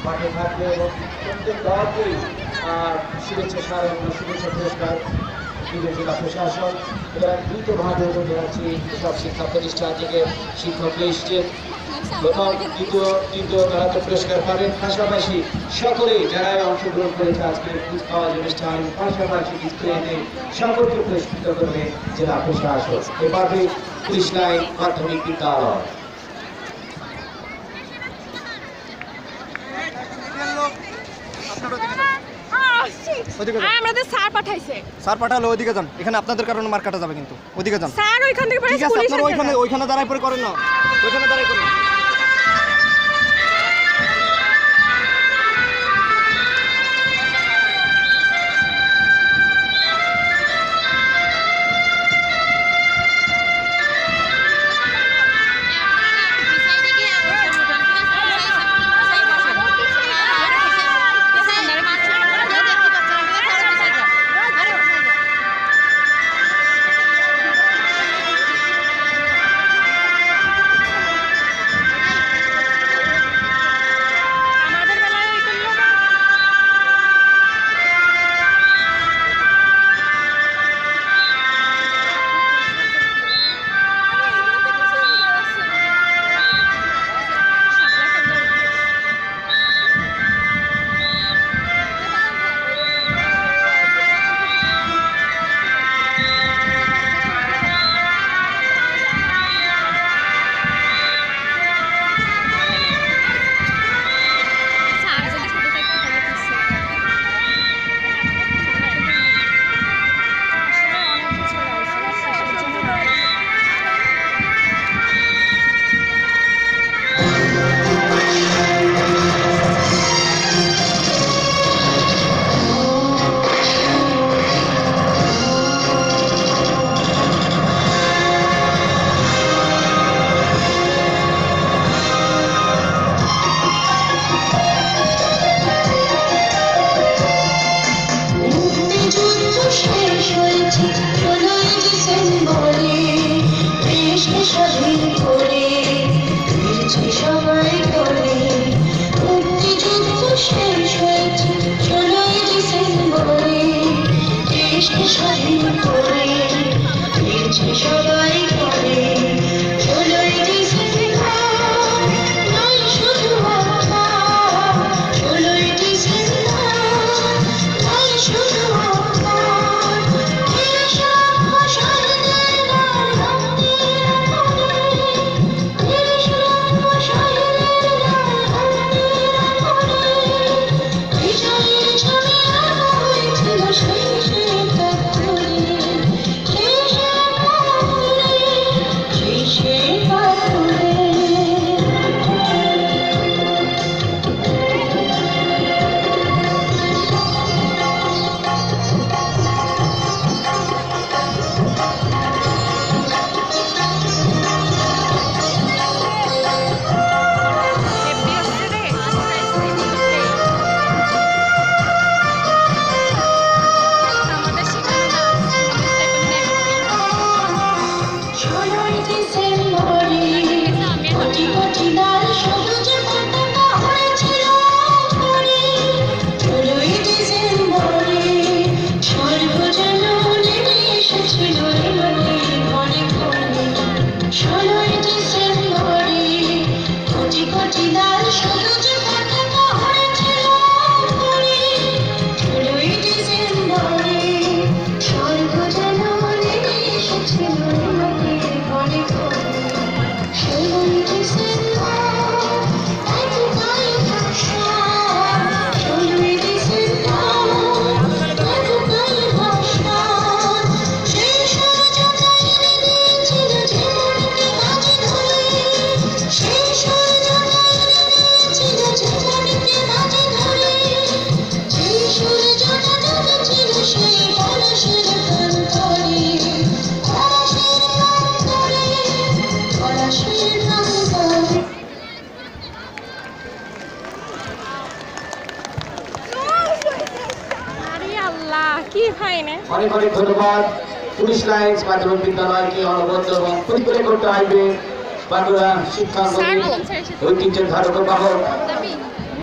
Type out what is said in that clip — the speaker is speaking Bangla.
মাঠে থাকবে এবং প্রত্যেক দলকেই শুভেচ্ছা স্মারক ও শুভেচ্ছা পুরস্কার দিবে জেলা প্রশাসন। এবার দ্রুতভাবে বলতে যাচ্ছি সব শিক্ষা প্রতিষ্ঠান থেকে শিক্ষক এসছেন। প্রথম তৃতীয় তারা তো পুরস্কার পাবেন, পাশাপাশি সকলে যারা অংশগ্রহণ করেছে আজকে কুচকাওয়াজ অনুষ্ঠান পাশাপাশি ডিসপ্লেতে সকলকে পুরস্কৃত করবে জেলা প্রশাসন। এভাবে পুলিশ লাইন প্রাথমিক বিদ্যালয়। আমাদের স্যার পাঠাইছে, স্যার পাঠালো ওইদিকে যান, এখানে আপনাদের কারণে মার কাটা যাবে কিন্তু ওইদিকে যান। স্যার ওইখান থেকে ঠিক আছে, আপনারা ওইখানে দাঁড়াই পরে করেন না, ওইখানে দাঁড়াই করেন। অনেক অনেক ধন্যবাদ পুলিশ লাইন্স মাধ্যমিক বিদ্যালয়কে অনবদ্য এবং প্রতিকূলে করতে আসবে বাঁকুড়া শিক্ষাঙ্গনের ঐতিহ্যের ধারক বাহক